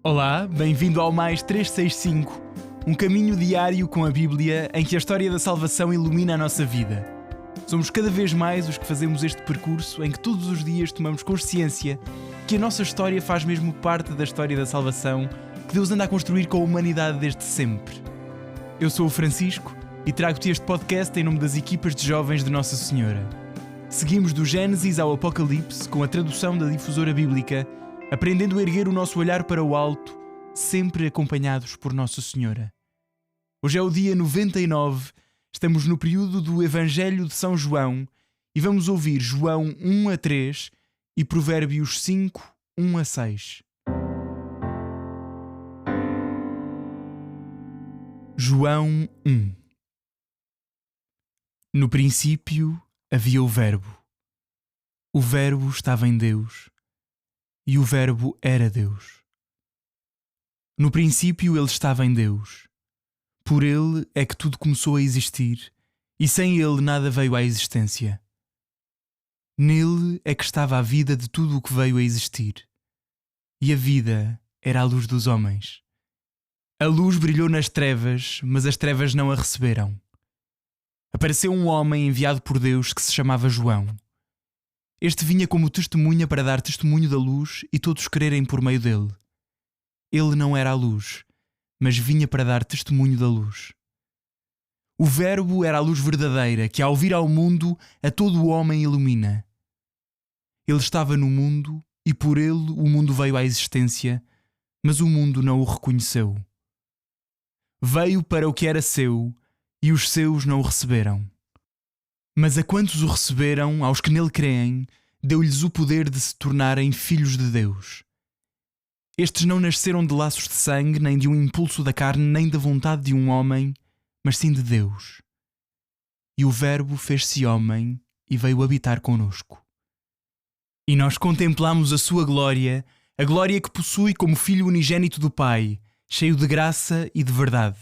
Olá, bem-vindo ao Mais 365, um caminho diário com a Bíblia em que a história da salvação ilumina a nossa vida. Somos cada vez mais os que fazemos este percurso em que todos os dias tomamos consciência que a nossa história faz mesmo parte da história da salvação que Deus anda a construir com a humanidade desde sempre. Eu sou o Francisco e trago-te este podcast em nome das equipas de jovens de Nossa Senhora. Seguimos do Gênesis ao Apocalipse com a tradução da Difusora Bíblica, aprendendo a erguer o nosso olhar para o alto, sempre acompanhados por Nossa Senhora. Hoje é o dia 99, estamos no período do Evangelho de São João e vamos ouvir João 1 a 3 e Provérbios 5, 1 a 6. João 1. No princípio havia o Verbo. O Verbo estava em Deus. E o Verbo era Deus. No princípio ele estava em Deus. Por ele é que tudo começou a existir, e sem ele nada veio à existência. Nele é que estava a vida de tudo o que veio a existir. E a vida era a luz dos homens. A luz brilhou nas trevas, mas as trevas não a receberam. Apareceu um homem enviado por Deus que se chamava João. Este vinha como testemunha para dar testemunho da luz e todos crerem por meio dele. Ele não era a luz, mas vinha para dar testemunho da luz. O Verbo era a luz verdadeira que, ao vir ao mundo, a todo o homem ilumina. Ele estava no mundo e por ele o mundo veio à existência, mas o mundo não o reconheceu. Veio para o que era seu e os seus não o receberam. Mas a quantos o receberam, aos que nele creem, deu-lhes o poder de se tornarem filhos de Deus. Estes não nasceram de laços de sangue, nem de um impulso da carne, nem da vontade de um homem, mas sim de Deus. E o Verbo fez-se homem e veio habitar conosco. E nós contemplamos a sua glória, a glória que possui como Filho unigênito do Pai, cheio de graça e de verdade.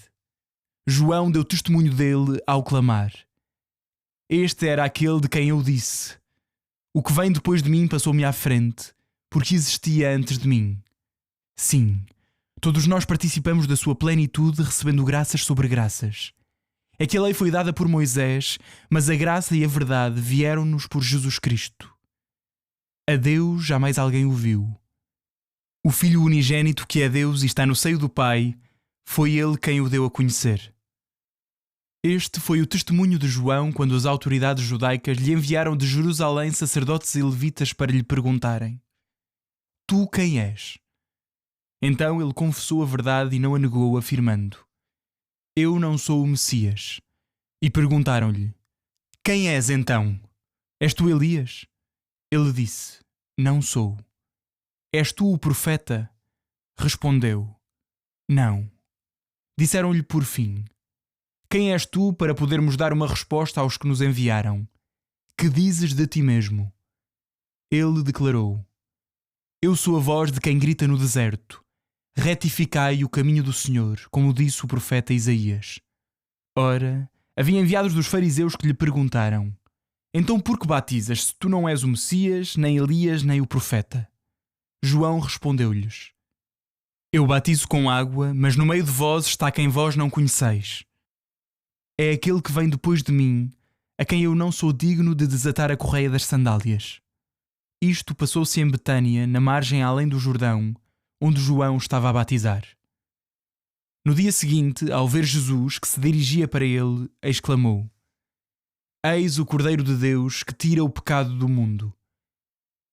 João deu testemunho dele ao clamar: Este era aquele de quem eu disse: O que vem depois de mim passou-me à frente, porque existia antes de mim. Sim, todos nós participamos da sua plenitude, recebendo graças sobre graças. É que a lei foi dada por Moisés, mas a graça e a verdade vieram-nos por Jesus Cristo. A Deus jamais alguém o viu. O Filho unigênito, que é Deus e está no seio do Pai, foi ele quem o deu a conhecer. Este foi o testemunho de João quando as autoridades judaicas lhe enviaram de Jerusalém sacerdotes e levitas para lhe perguntarem: Tu quem és? Então ele confessou a verdade e não a negou, afirmando: Eu não sou o Messias. E perguntaram-lhe: Quem és então? És tu Elias? Ele disse: Não sou. És tu o profeta? Respondeu: Não. Disseram-lhe por fim: Quem és tu para podermos dar uma resposta aos que nos enviaram? Que dizes de ti mesmo? Ele declarou: Eu sou a voz de quem grita no deserto: Retificai o caminho do Senhor, como disse o profeta Isaías. Ora, havia enviados dos fariseus que lhe perguntaram: Então por que batizas, se tu não és o Messias, nem Elias, nem o profeta? João respondeu-lhes: Eu batizo com água, mas no meio de vós está quem vós não conheceis. É aquele que vem depois de mim, a quem eu não sou digno de desatar a correia das sandálias. Isto passou-se em Betânia, na margem além do Jordão, onde João estava a batizar. No dia seguinte, ao ver Jesus que se dirigia para ele, exclamou: Eis o Cordeiro de Deus que tira o pecado do mundo.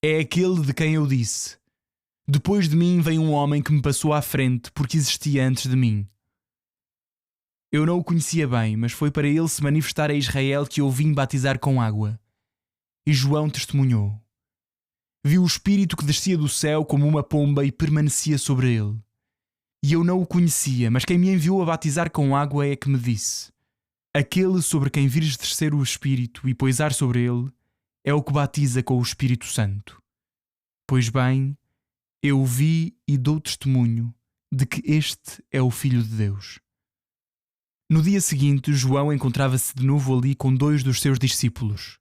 É aquele de quem eu disse: Depois de mim vem um homem que me passou à frente porque existia antes de mim. Eu não o conhecia bem, mas foi para ele se manifestar a Israel que eu vim batizar com água. E João testemunhou. Viu o Espírito que descia do céu como uma pomba e permanecia sobre ele. E eu não o conhecia, mas quem me enviou a batizar com água é que me disse: Aquele sobre quem vires descer o Espírito e poisar sobre ele é o que batiza com o Espírito Santo. Pois bem, eu o vi e dou testemunho de que este é o Filho de Deus. No dia seguinte, João encontrava-se de novo ali com 2 dos seus discípulos.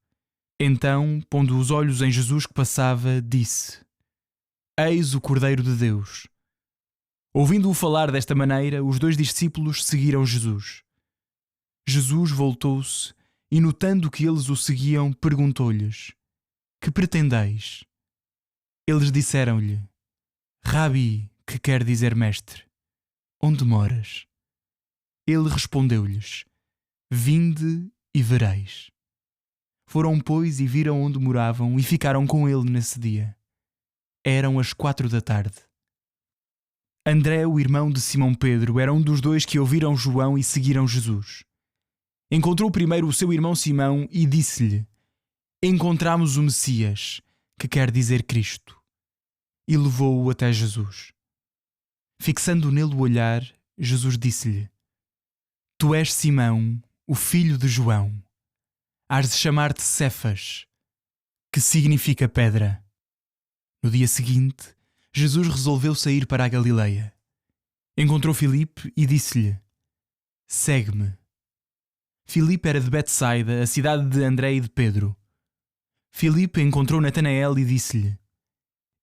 Então, pondo os olhos em Jesus que passava, disse: Eis o Cordeiro de Deus. Ouvindo-o falar desta maneira, os 2 discípulos seguiram Jesus. Jesus voltou-se e, notando que eles o seguiam, perguntou-lhes: Que pretendeis? Eles disseram-lhe: Rabi, que quer dizer mestre, onde moras? Ele respondeu-lhes: Vinde e vereis. Foram, pois, e viram onde moravam e ficaram com ele nesse dia. Eram as 4 da tarde. André, o irmão de Simão Pedro, era um dos 2 que ouviram João e seguiram Jesus. Encontrou primeiro o seu irmão Simão e disse-lhe: Encontramos o Messias, que quer dizer Cristo. E levou-o até Jesus. Fixando nele o olhar, Jesus disse-lhe: Tu és Simão, o filho de João. Hás de chamar-te Cefas, que significa pedra. No dia seguinte, Jesus resolveu sair para a Galileia. Encontrou Filipe e disse-lhe: Segue-me. Filipe era de Betsaida, a cidade de André e de Pedro. Filipe encontrou Natanael e disse-lhe: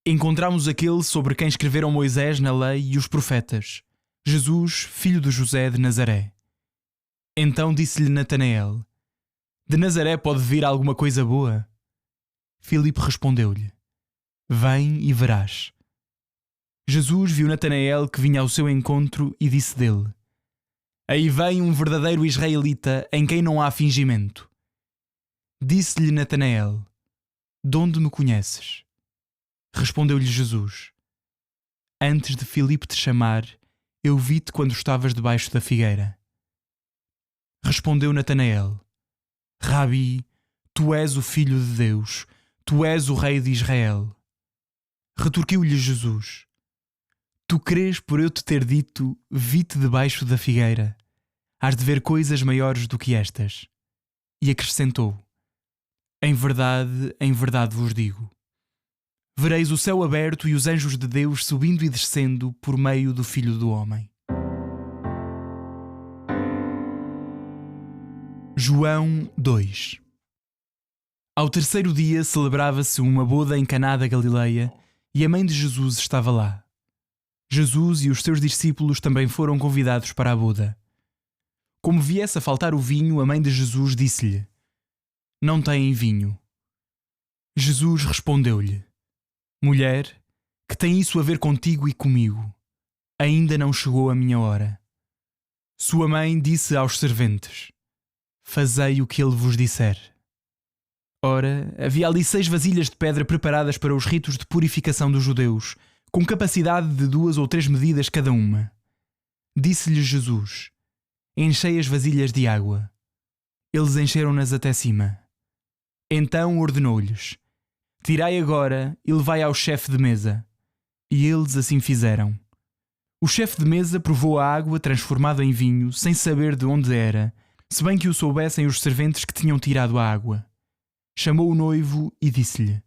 Encontramos aquele sobre quem escreveram Moisés na lei e os profetas, Jesus, filho de José de Nazaré. Então disse-lhe Natanael: De Nazaré pode vir alguma coisa boa? Filipe respondeu-lhe: Vem e verás. Jesus viu Natanael que vinha ao seu encontro e disse dele: Aí vem um verdadeiro israelita em quem não há fingimento. Disse-lhe Natanael: De onde me conheces? Respondeu-lhe Jesus: Antes de Filipe te chamar, eu vi-te quando estavas debaixo da figueira. Respondeu Natanael: Rabi, tu és o Filho de Deus, tu és o Rei de Israel. Retorquiu-lhe Jesus: Tu crês por eu te ter dito, vi-te debaixo da figueira? Hás de ver coisas maiores do que estas. E acrescentou: em verdade vos digo. Vereis o céu aberto e os anjos de Deus subindo e descendo por meio do Filho do Homem. João 2. Ao terceiro dia celebrava-se uma boda em Caná da Galileia e a mãe de Jesus estava lá. Jesus e os seus discípulos também foram convidados para a boda. Como viesse a faltar o vinho, a mãe de Jesus disse-lhe: Não têm vinho. Jesus respondeu-lhe: Mulher, que tem isso a ver contigo e comigo? Ainda não chegou a minha hora. Sua mãe disse aos serventes: Fazei o que ele vos disser. Ora, havia ali 6 vasilhas de pedra preparadas para os ritos de purificação dos judeus, com capacidade de 2 ou 3 medidas cada uma. Disse-lhes Jesus: Enchei as vasilhas de água. Eles encheram-nas até cima. Então ordenou-lhes: Tirai agora e levai ao chefe de mesa. E eles assim fizeram. O chefe de mesa provou a água transformada em vinho, sem saber de onde era, se bem que o soubessem os serventes que tinham tirado a água. Chamou o noivo e disse-lhe: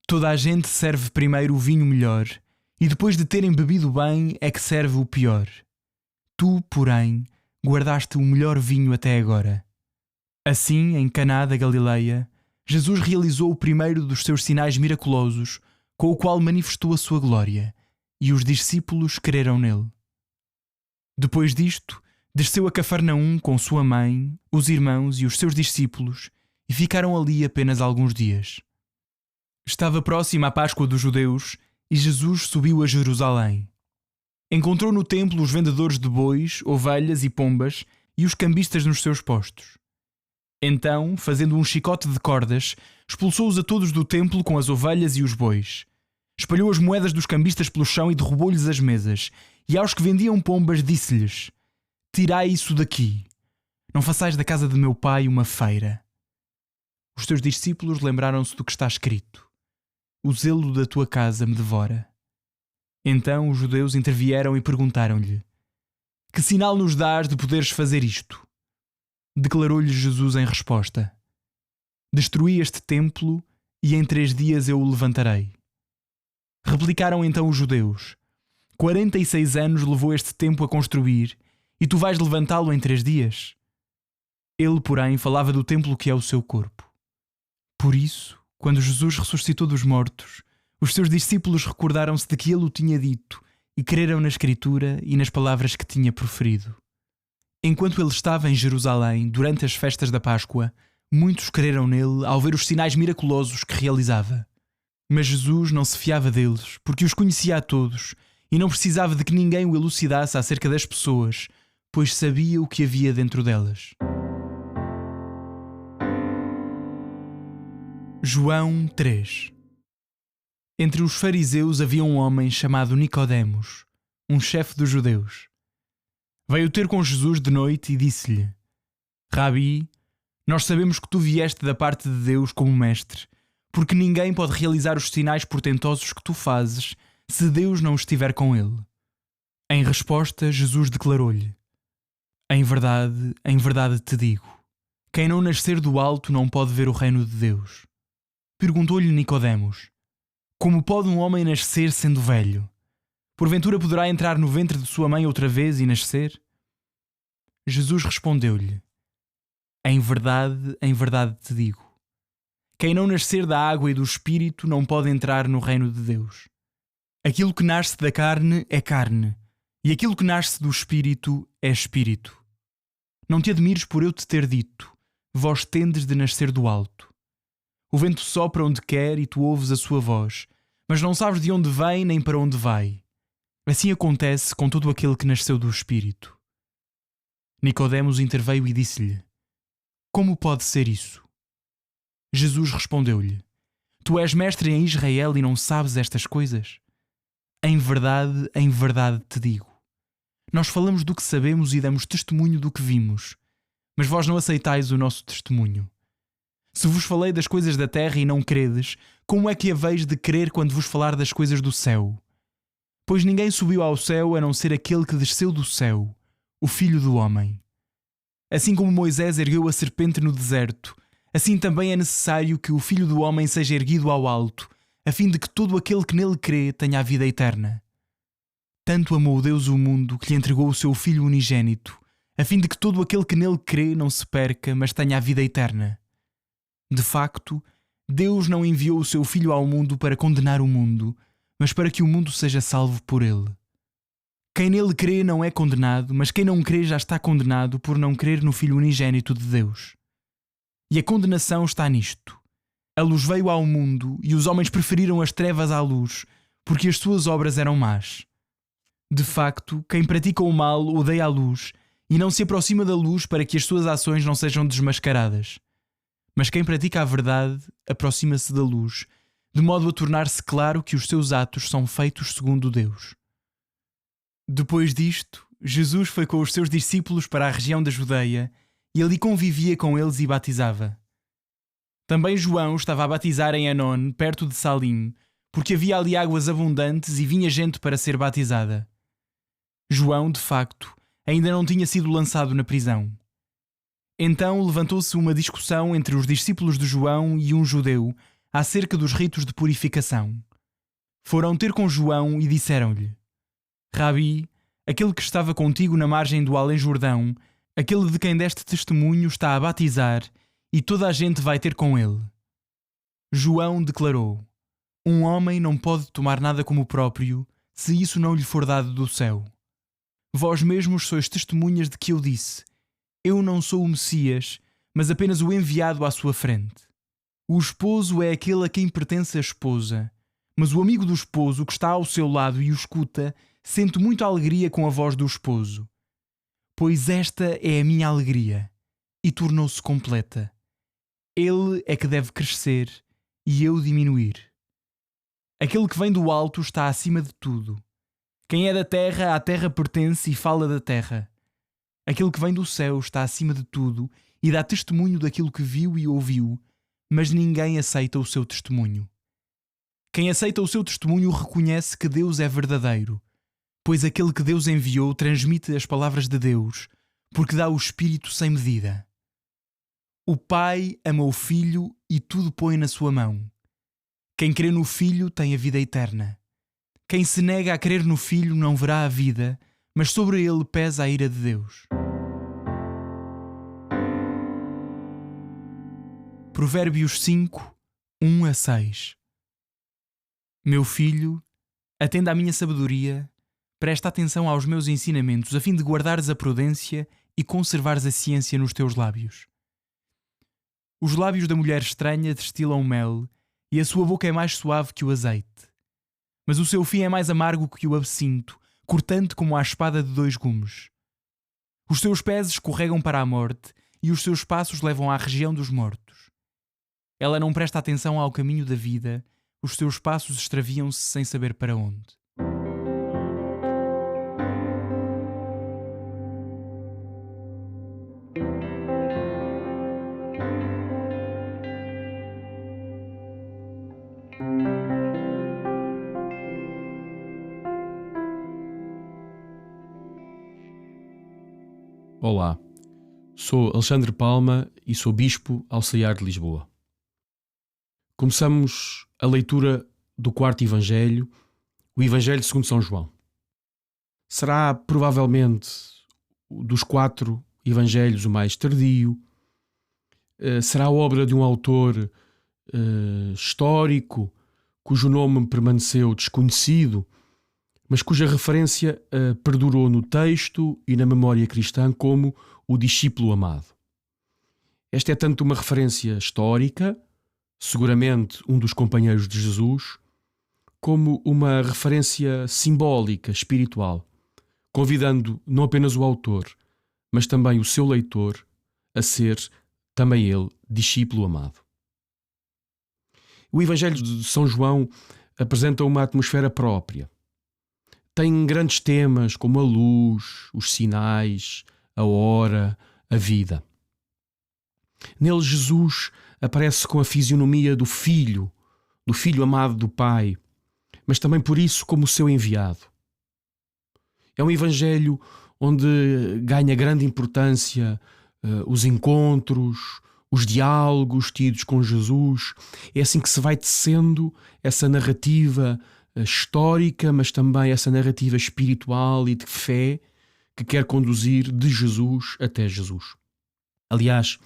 Toda a gente serve primeiro o vinho melhor, e depois de terem bebido bem é que serve o pior. Tu, porém, guardaste o melhor vinho até agora. Assim, em Caná da Galileia, Jesus realizou o primeiro dos seus sinais miraculosos, com o qual manifestou a sua glória, e os discípulos creram nele. Depois disto, desceu a Cafarnaum com sua mãe, os irmãos e os seus discípulos, e ficaram ali apenas alguns dias. Estava próxima a Páscoa dos judeus, e Jesus subiu a Jerusalém. Encontrou no templo os vendedores de bois, ovelhas e pombas, e os cambistas nos seus postos. Então, fazendo um chicote de cordas, expulsou-os a todos do templo com as ovelhas e os bois. Espalhou as moedas dos cambistas pelo chão e derrubou-lhes as mesas. E aos que vendiam pombas disse-lhes: Tirai isso daqui. Não façais da casa de meu pai uma feira. Os teus discípulos lembraram-se do que está escrito: O zelo da tua casa me devora. Então os judeus intervieram e perguntaram-lhe: Que sinal nos dás de poderes fazer isto? Declarou-lhe Jesus em resposta: Destruí este templo e em 3 dias eu o levantarei. Replicaram então os judeus: 46 anos levou este templo a construir e tu vais levantá-lo em 3 dias? Ele, porém, falava do templo que é o seu corpo. Por isso, quando Jesus ressuscitou dos mortos, os seus discípulos recordaram-se de que ele o tinha dito e creram na Escritura e nas palavras que tinha proferido. Enquanto ele estava em Jerusalém, durante as festas da Páscoa, muitos creram nele ao ver os sinais miraculosos que realizava. Mas Jesus não se fiava deles, porque os conhecia a todos e não precisava de que ninguém o elucidasse acerca das pessoas, pois sabia o que havia dentro delas. João 3. Entre os fariseus havia um homem chamado Nicodemos, um chefe dos judeus. Veio ter com Jesus de noite e disse-lhe: Rabi, nós sabemos que tu vieste da parte de Deus como mestre, porque ninguém pode realizar os sinais portentosos que tu fazes se Deus não estiver com ele. Em resposta, Jesus declarou-lhe: em verdade te digo, quem não nascer do alto não pode ver o reino de Deus. Perguntou-lhe Nicodemos: como pode um homem nascer sendo velho? Porventura poderá entrar no ventre de sua mãe outra vez e nascer? Jesus respondeu-lhe: em verdade te digo, quem não nascer da água e do Espírito não pode entrar no reino de Deus. Aquilo que nasce da carne é carne, e aquilo que nasce do Espírito é Espírito. Não te admires por eu te ter dito: vós tendes de nascer do alto. O vento sopra onde quer e tu ouves a sua voz, mas não sabes de onde vem nem para onde vai. Assim acontece com todo aquele que nasceu do Espírito. Nicodemos interveio e disse-lhe: como pode ser isso? Jesus respondeu-lhe: tu és mestre em Israel e não sabes estas coisas? Em verdade te digo. Nós falamos do que sabemos e damos testemunho do que vimos, mas vós não aceitais o nosso testemunho. Se vos falei das coisas da terra e não credes, como é que haveis de crer quando vos falar das coisas do céu? Pois ninguém subiu ao céu a não ser aquele que desceu do céu, o Filho do Homem. Assim como Moisés ergueu a serpente no deserto, assim também é necessário que o Filho do Homem seja erguido ao alto, a fim de que todo aquele que nele crê tenha a vida eterna. Tanto amou Deus o mundo que lhe entregou o seu Filho unigênito, a fim de que todo aquele que nele crê não se perca, mas tenha a vida eterna. De facto, Deus não enviou o seu Filho ao mundo para condenar o mundo, mas para que o mundo seja salvo por ele. Quem nele crê não é condenado, mas quem não crê já está condenado por não crer no Filho unigênito de Deus. E a condenação está nisto: a luz veio ao mundo e os homens preferiram as trevas à luz, porque as suas obras eram más. De facto, quem pratica o mal odeia a luz e não se aproxima da luz para que as suas ações não sejam desmascaradas. Mas quem pratica a verdade aproxima-se da luz, de modo a tornar-se claro que os seus atos são feitos segundo Deus. Depois disto, Jesus foi com os seus discípulos para a região da Judeia e ali convivia com eles e batizava. Também João estava a batizar em Enon, perto de Salim, porque havia ali águas abundantes e vinha gente para ser batizada. João, de facto, ainda não tinha sido lançado na prisão. Então levantou-se uma discussão entre os discípulos de João e um judeu acerca dos ritos de purificação. Foram ter com João e disseram-lhe: Rabi, aquele que estava contigo na margem do Além-Jordão, aquele de quem deste testemunho, está a batizar e toda a gente vai ter com ele. João declarou: um homem não pode tomar nada como próprio se isso não lhe for dado do céu. Vós mesmos sois testemunhas de que eu disse: eu não sou o Messias, mas apenas o enviado à sua frente. O esposo é aquele a quem pertence a esposa, mas o amigo do esposo que está ao seu lado e o escuta sente muita alegria com a voz do esposo. Pois esta é a minha alegria, e tornou-se completa. Ele é que deve crescer e eu diminuir. Aquele que vem do alto está acima de tudo. Quem é da terra, à terra pertence e fala da terra. Aquele que vem do céu está acima de tudo e dá testemunho daquilo que viu e ouviu, mas ninguém aceita o seu testemunho. Quem aceita o seu testemunho reconhece que Deus é verdadeiro, pois aquele que Deus enviou transmite as palavras de Deus, porque dá o Espírito sem medida. O Pai ama o Filho e tudo põe na sua mão. Quem crê no Filho tem a vida eterna. Quem se nega a crer no Filho não verá a vida, mas sobre ele pesa a ira de Deus. Provérbios 5, 1-6. Meu filho, atenda à minha sabedoria, Presta atenção aos meus ensinamentos, a fim de guardares a prudência e conservares a ciência nos teus lábios. Os lábios da mulher estranha destilam mel, e a sua boca é mais suave que o azeite. Mas o seu fim é mais amargo que o absinto, cortante como a espada de 2 gumes. Os seus pés escorregam para a morte, e os seus passos levam à região dos mortos. Ela não presta atenção ao caminho da vida, os seus passos extraviam-se sem saber para onde. Olá, sou Alexandre Palma e sou Bispo Auxiliar de Lisboa. Começamos a leitura do 4º Evangelho, o Evangelho segundo São João. Será provavelmente dos 4 Evangelhos o mais tardio, será obra de um autor histórico cujo nome permaneceu desconhecido, mas cuja referência perdurou no texto e na memória cristã como o discípulo amado. Esta é tanto uma referência histórica, seguramente um dos companheiros de Jesus, como uma referência simbólica, espiritual, convidando não apenas o autor, mas também o seu leitor a ser também ele discípulo amado. O Evangelho de São João apresenta uma atmosfera própria. Tem grandes temas como a luz, os sinais, a hora, a vida. Nele Jesus aparece com a fisionomia do Filho amado do Pai, mas também por isso como o seu enviado. É um Evangelho onde ganha grande importância os encontros, os diálogos tidos com Jesus. É assim que se vai tecendo essa narrativa histórica, mas também essa narrativa espiritual e de fé que quer conduzir de Jesus até Jesus. Aliás,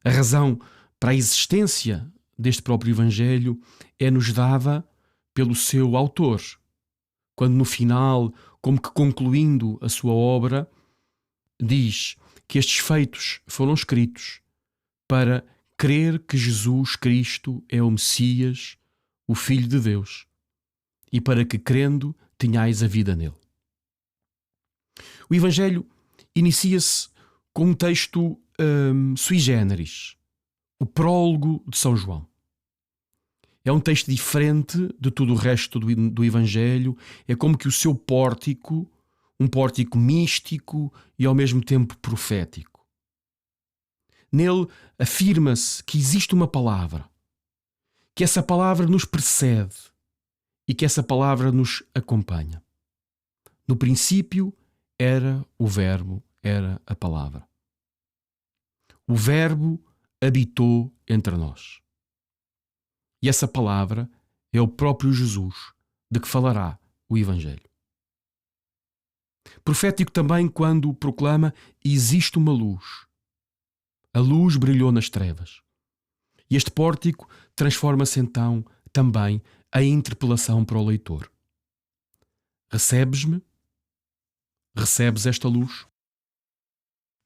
a razão para a existência deste próprio Evangelho é-nos dada pelo seu autor, quando no final, como que concluindo a sua obra, diz que estes feitos foram escritos para crer que Jesus Cristo é o Messias, o Filho de Deus, e para que, crendo, tenhais a vida nele. O Evangelho inicia-se com um texto sui generis, o prólogo de São João. É um texto diferente de tudo o resto do Evangelho, é como que o seu pórtico, um pórtico místico e ao mesmo tempo profético. Nele afirma-se que existe uma palavra, que essa palavra nos precede e que essa palavra nos acompanha. No princípio era o Verbo, era a palavra. O Verbo habitou entre nós. E essa palavra é o próprio Jesus, de que falará o Evangelho. Profético também quando proclama: existe uma luz. A luz brilhou nas trevas. E este pórtico transforma-se então também em interpelação para o leitor. Recebes-me? Recebes esta luz?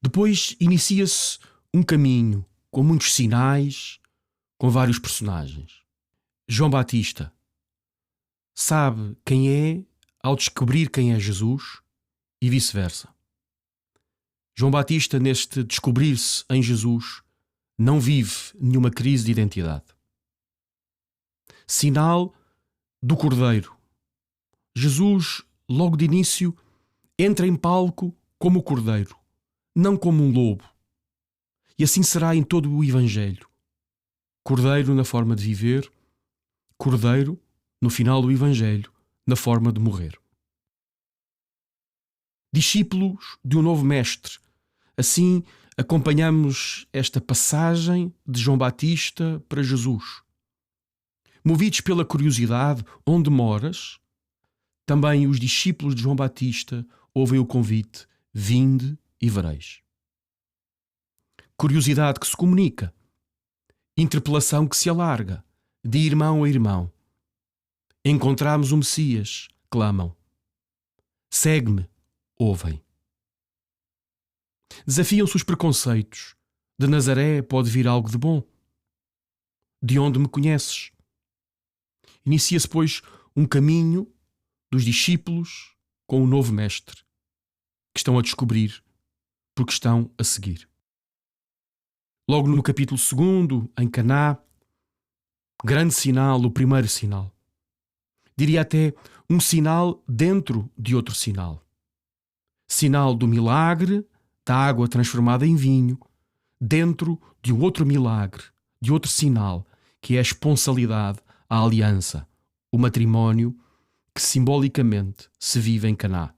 Depois inicia-se um caminho com muitos sinais, com vários personagens. João Batista sabe quem é ao descobrir quem é Jesus e vice-versa. João Batista, neste descobrir-se em Jesus, não vive nenhuma crise de identidade. Sinal do Cordeiro. Jesus, logo de início, entra em palco como o Cordeiro, não como um lobo. E assim será em todo o Evangelho. Cordeiro na forma de viver, Cordeiro no final do Evangelho, na forma de morrer. Discípulos de um novo mestre. Assim acompanhamos esta passagem de João Batista para Jesus. Movidos pela curiosidade, onde moras? Também os discípulos de João Batista ouvem o convite: vinde e vereis. Curiosidade que se comunica, interpelação que se alarga, de irmão a irmão. Encontramos o Messias, clamam. segue-me, ouvem. Desafiam-se os preconceitos. De Nazaré pode vir algo de bom. De onde me conheces? Inicia-se, pois, um caminho dos discípulos com o novo mestre, que estão a descobrir porque estão a seguir. Logo no capítulo 2, em Caná, grande sinal, o primeiro sinal. Diria até um sinal dentro de outro sinal. Sinal do milagre, da água transformada em vinho, dentro de um outro milagre, de outro sinal, que é a esponsalidade, a aliança, o matrimónio que simbolicamente se vive em Caná.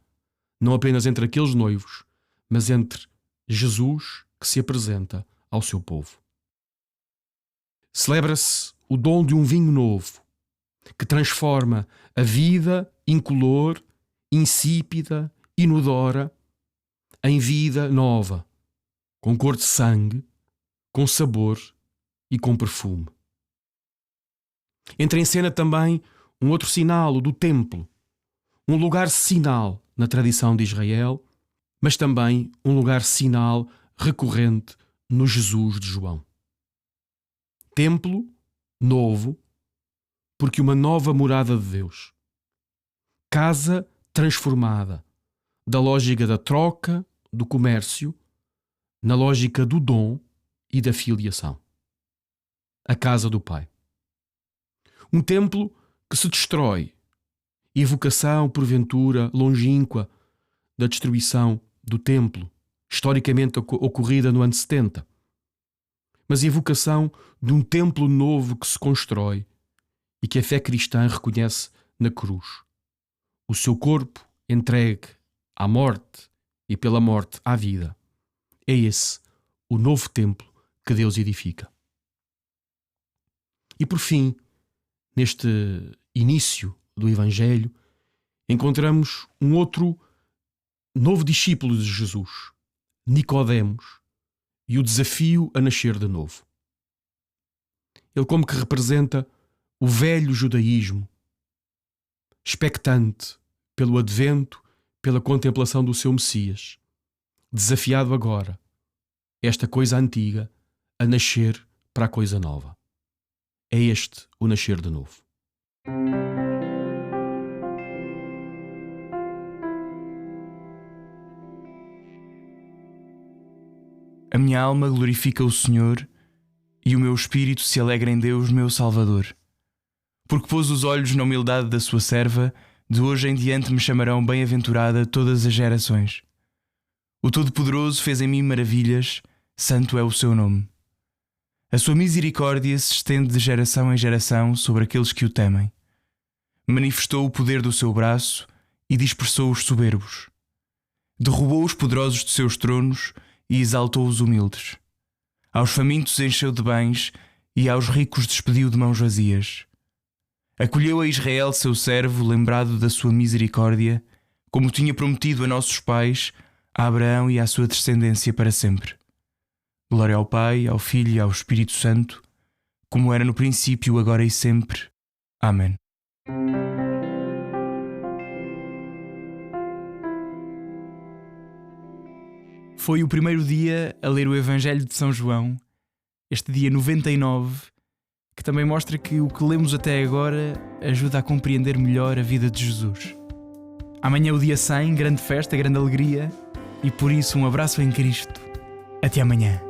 Não apenas entre aqueles noivos, mas entre Jesus que se apresenta ao seu povo. Celebra-se o dom de um vinho novo, que transforma a vida incolor, insípida, inodora, em vida nova, com cor de sangue, com sabor e com perfume. Entra em cena também um outro sinal, o do templo, um lugar sinal na tradição de Israel, mas também um lugar sinal recorrente no Jesus de João. Templo novo, porque uma nova morada de Deus. Casa transformada da lógica da troca, do comércio, na lógica do dom e da filiação. A casa do Pai. Um templo que se destrói, evocação, porventura, longínqua da destruição do templo, historicamente ocorrida no ano 70. Mas evocação de um templo novo que se constrói e que a fé cristã reconhece na cruz. O seu corpo entregue à morte e pela morte à vida. É esse o novo templo que Deus edifica. E por fim, neste início do Evangelho, encontramos um outro novo discípulo de Jesus, Nicodemos, e o desafio a nascer de novo. Ele como que representa o velho judaísmo, expectante pelo advento, pela contemplação do seu Messias, desafiado agora, esta coisa antiga, a nascer para a coisa nova. É este o nascer de novo. A minha alma glorifica o Senhor e o meu espírito se alegra em Deus, meu Salvador. Porque pôs os olhos na humildade da sua serva, de hoje em diante me chamarão bem-aventurada todas as gerações. O Todo-Poderoso fez em mim maravilhas, santo é o seu nome. A sua misericórdia se estende de geração em geração sobre aqueles que o temem. Manifestou o poder do seu braço e dispersou os soberbos. Derrubou os poderosos de seus tronos e exaltou os humildes. Aos famintos encheu de bens e aos ricos despediu de mãos vazias. Acolheu a Israel, seu servo, lembrado da sua misericórdia, como tinha prometido a nossos pais, a Abraão e à sua descendência para sempre. Glória ao Pai, ao Filho e ao Espírito Santo, como era no princípio, agora e sempre. Amém. Foi o primeiro dia a ler o Evangelho de São João, este dia 99, que também mostra que o que lemos até agora ajuda a compreender melhor a vida de Jesus. Amanhã é o dia 100, grande festa, grande alegria, e por isso um abraço em Cristo. Até amanhã.